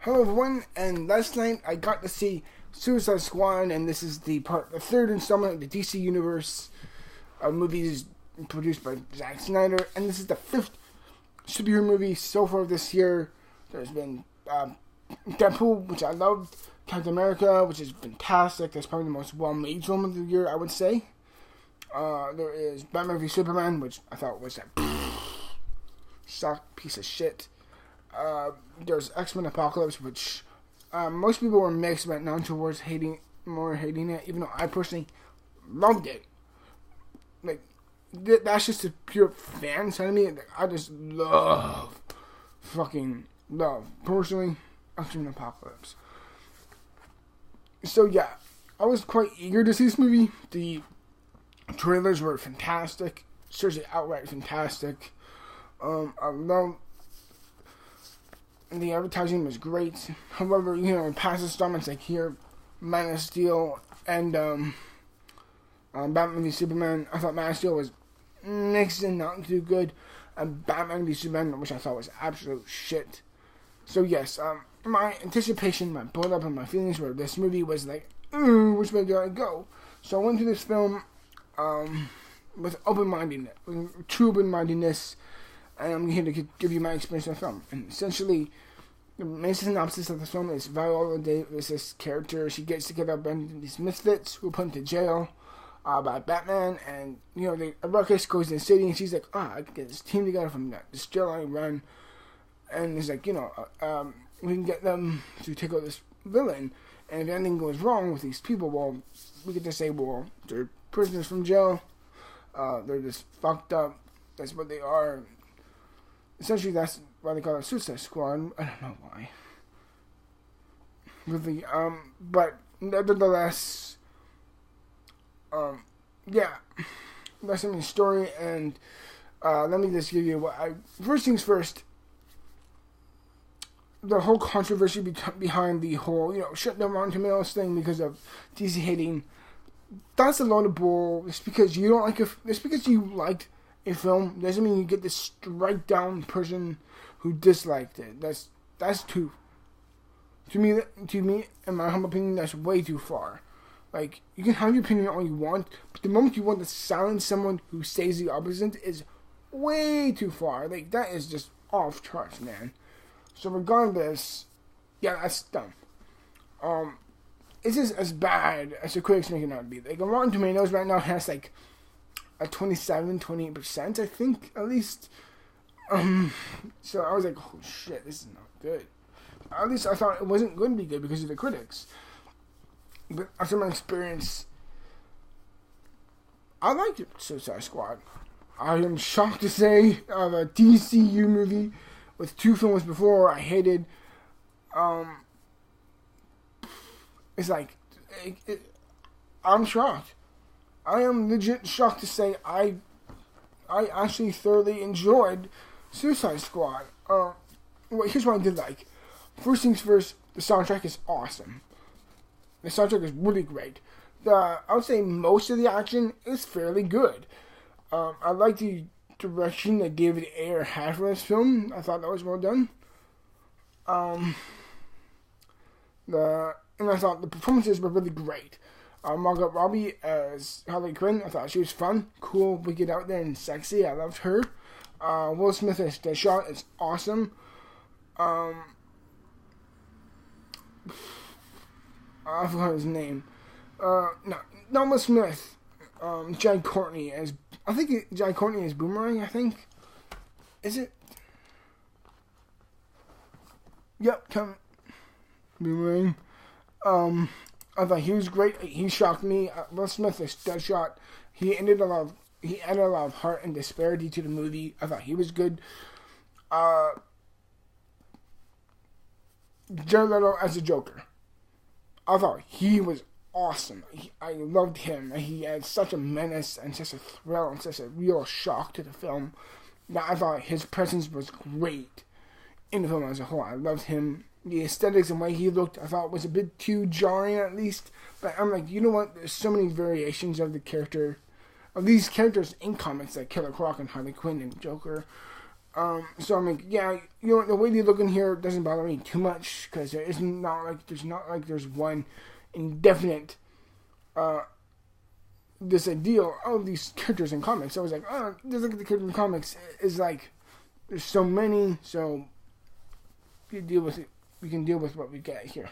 Hello everyone, and last night I got to see Suicide Squad, and this is the third installment of the DC Universe movies produced by Zack Snyder, and this is the fifth superhero movie so far this year. There's been Deadpool, which I loved, Captain America, which is fantastic. That's probably the most well-made film of the year, I would say. There is Batman v Superman, which I thought was a suck piece of shit. There's X-Men Apocalypse, which most people were mixed, but now towards hating it, even though I personally loved it. Like, that's just a pure fan side of me. Like, I just fucking love, personally, X-Men Apocalypse. So yeah, I was quite eager to see this movie. The trailers were fantastic, seriously outright fantastic. I love. The advertising was great. However, past installments like here, Man of Steel and Batman v Superman, I thought Man of Steel was mixed and not too good. And Batman v Superman, which I thought was absolute shit. So yes, my anticipation, my build-up, and my feelings were this movie was like, which way do I go? So I went to this film with open-mindedness, with true open-mindedness. And I'm here to give you my experience of the film. And essentially, the main synopsis of the film is Viola Davis' character. She gets together with these misfits who are put into jail by Batman. And, a ruckus goes in the city. And she's like, I can get this team together from this jail I run. And it's like, we can get them to take out this villain. And if anything goes wrong with these people, well, we could just say, well, they're prisoners from jail. They're just fucked up. That's what they are. Essentially, that's why they call it Suicide Squad. I don't know why. Really, but nevertheless, yeah, that's the story. And let me just give you first things first. The whole controversy behind the whole, shut down Rotten Tomatoes thing because of DC hating. That's a load of bull. It's because you don't like it's because you liked a film doesn't mean you get to strike down person who disliked it. That's too. To me, in my humble opinion, that's way too far. Like, you can have your opinion all you want, but the moment you want to silence someone who says the opposite is way too far. Like, that is just off charts, man. So regardless, yeah, that's dumb. It's just as bad as the critics make it out to be. Like, Rotten Tomatoes right now has like a 28%, I think, at least. So I was like, oh shit, this is not good. At least I thought it wasn't going to be good because of the critics. But after my experience, I liked Suicide Squad. I am shocked to say of a DCU movie with two films before I hated. It's like, I'm shocked. I am legit shocked to say I actually thoroughly enjoyed Suicide Squad. Here's what I did like. First things first, the soundtrack is awesome. The soundtrack is really great. I would say most of the action is fairly good. I like the direction that David Ayer had for this film. I thought that was well done. And I thought the performances were really great. Margot Robbie as Harley Quinn, I thought she was fun, cool, wicked out there, and sexy. I loved her. Will Smith as Deadshot is awesome. I forgot his name. Not Will Smith. Jai Courtney as Jai Courtney is Boomerang. I think. Is it? Yep, Boomerang. I thought he was great. He shocked me. Will Smith is Deadshot. He added a lot of heart and disparity to the movie. I thought he was good. Jared Leto as the Joker. I thought he was awesome. I loved him. He had such a menace and such a thrill and such a real shock to the film that I thought his presence was great in the film as a whole. I loved him. The aesthetics and way he looked, I thought was a bit too jarring at least. But I'm like, you know what? There's so many variations of these characters in comics like Killer Croc and Harley Quinn and Joker. So I'm like, yeah, you know, the way they look in here doesn't bother me too much because there's not like there's one indefinite this ideal of these characters in comics. So I was like, oh, just look at the characters in comics. Is like there's so many, so you deal with it. We can deal with what we get here.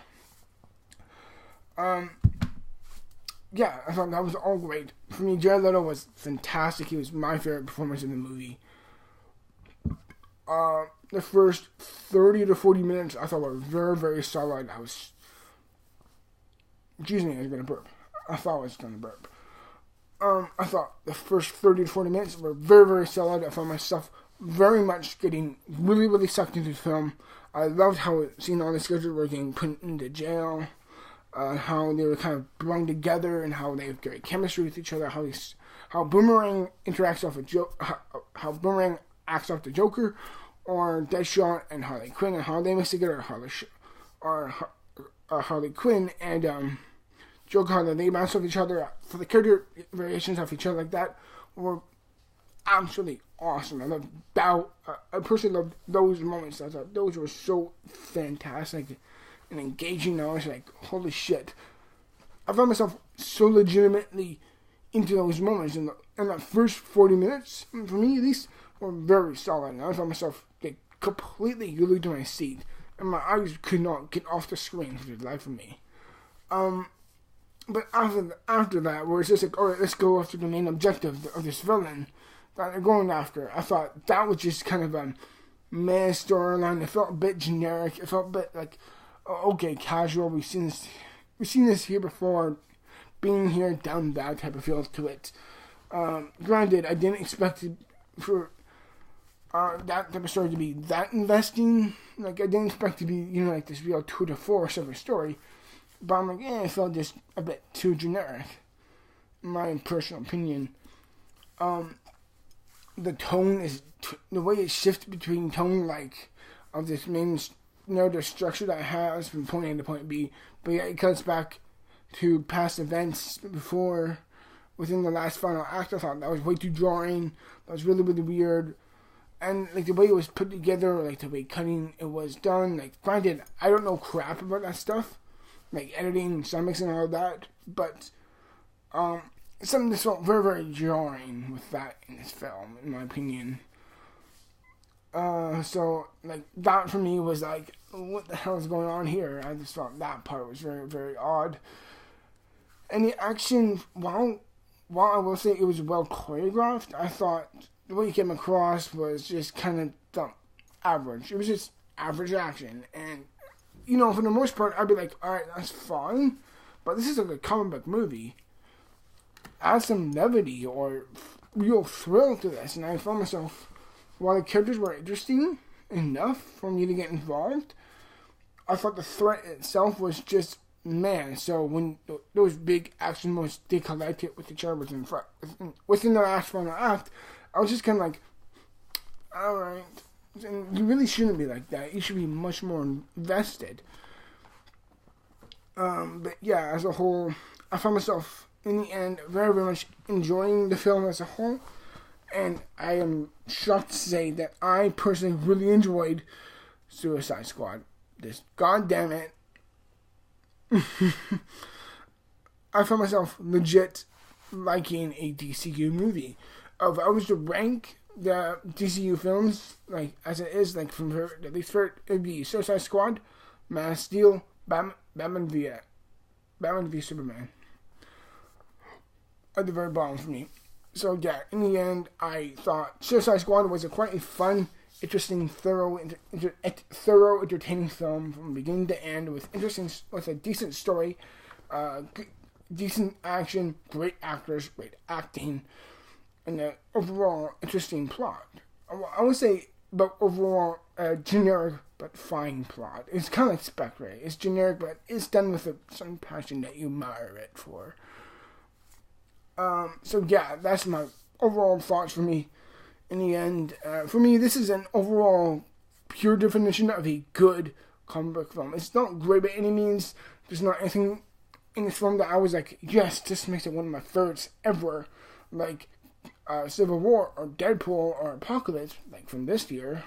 Yeah, I thought that was all great. For me, Jared Leto was fantastic. He was my favorite performance in the movie. The first 30 to 40 minutes I thought were very, very solid. Excuse me, I was going to burp. I thought I was going to burp. I thought the first 30 to 40 minutes were very, very solid. I found myself very much getting really, really sucked into the film. I loved how seeing all the characters were getting put into jail. How they were kind of belong together and how they have great chemistry with each other. How Boomerang interacts off how Boomerang acts off the Joker, or Deadshot and Harley Quinn, and how they mix together. Harley Quinn and Joker, how they bounce off each other for the character variations off each other like that were absolutely awesome. I personally loved those moments. I thought those were so fantastic and engaging. I was like, holy shit. I found myself so legitimately into those moments. And that first 40 minutes, for me at least, were very solid. And I found myself like, completely glued to my seat. And my eyes could not get off the screen for the life of me. But after that, where it's just like, alright, let's go after the main objective of this villain that they're going after. I thought that was just kind of a meh storyline. It felt a bit generic. It felt a bit like, okay, casual. We've seen this here before. Being here, done that type of feel to it. Granted, I didn't expect for that type of story to be that investing. Like I didn't expect to be, like this real tour de force of a story. But I'm like, it felt just a bit too generic, in my personal opinion. The tone is the way it shifts between tone, like of this main narrative structure that has from point A to point B, but yet it cuts back to past events before, within the last final act. I thought that was way too drawing. That was really, really weird. And like the way it was put together, like the way cutting it was done. Like granted, I don't know crap about that stuff, like editing, sound mixing, and all of that. But something that felt very, very jarring with that in this film, in my opinion. So like that for me was like, what the hell is going on here? I just thought that part was very, very odd. And the action, while I will say it was well choreographed, I thought the way it came across was just kind of average. It was just average action. And, for the most part, I'd be like, alright, that's fine. But this is like a comic book movie. Add some levity or real thrill to this. And I found myself, while the characters were interesting enough for me to get involved, I thought the threat itself was just, man. So when those big action moves did collide with each other within the last final act, I was just kind of like, alright. And you really shouldn't be like that. You should be much more invested. But yeah, as a whole, I found myself, in the end, very, very much enjoying the film as a whole. And I am shocked to say that I personally really enjoyed Suicide Squad. This goddamn it. I found myself legit liking a DCU movie. If I was to rank the DCU films, like as it is, like from her, at least for it'd be Suicide Squad, Man of Steel, Batman v Superman. At the very bottom for me. So yeah, in the end, I thought Suicide Squad was quite a fun, interesting, thorough, entertaining film from beginning to end, with a decent story, decent action, great actors, great acting, and an overall interesting plot. I would say, but overall, generic but fine plot. It's kind of like Spectre. It's generic, but it's done with some passion that you admire it for. So yeah, that's my overall thoughts for me. In the end, for me, this is an overall pure definition of a good comic book film. It's not great by any means. There's not anything in this film that I was like, yes, this makes it one of my favorites ever. Like, Civil War or Deadpool or Apocalypse, like from this year.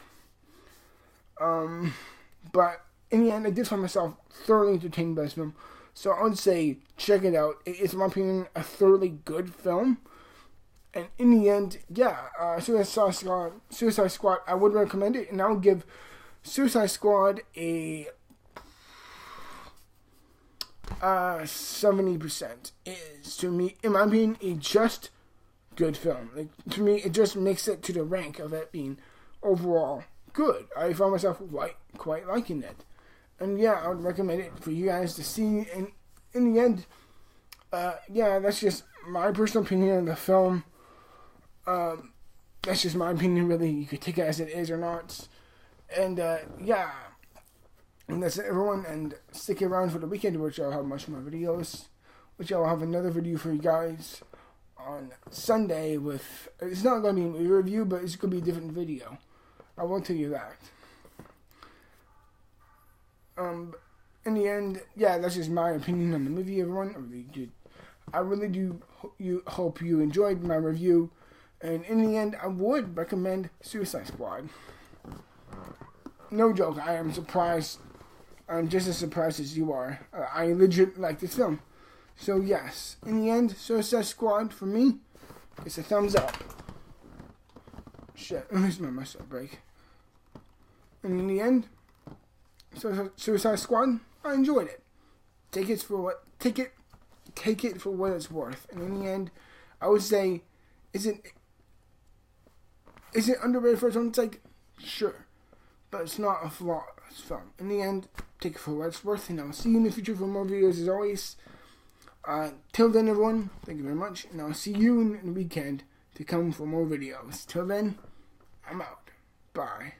But in the end, I did find myself thoroughly entertained by this film. So I would say check it out. It's, in my opinion, a thoroughly good film. And in the end, yeah, Suicide Squad, I would recommend it. And I would give Suicide Squad a 70%. It is, to me, in my opinion, a just good film. Like, to me, it just makes it to the rank of it being overall good. I found myself quite liking it. And yeah, I would recommend it for you guys to see. And in the end, yeah, that's just my personal opinion of the film. That's just my opinion, really. You could take it as it is or not. And yeah, and that's it, everyone. And stick around for the weekend, which I'll have much more videos. Which I'll have another video for you guys on Sunday with. It's not going to be a review, but it's going to be a different video. I will tell you that. In the end, yeah, that's just my opinion on the movie, everyone. I really do hope you enjoyed my review. And in the end, I would recommend Suicide Squad. No joke, I am surprised. I'm just as surprised as you are. I legit like this film. So yes, in the end, Suicide Squad, for me, it's a thumbs up. Shit, let me my muscle break. And in the end, Suicide Squad, I enjoyed it. Take it for what it's worth. And in the end, I would say, is it underrated for its own sake? Sure, but it's not a flawless film. In the end, take it for what it's worth, and I'll see you in the future for more videos as always. Till then, everyone, thank you very much, and I'll see you in the weekend to come for more videos. Till then, I'm out. Bye.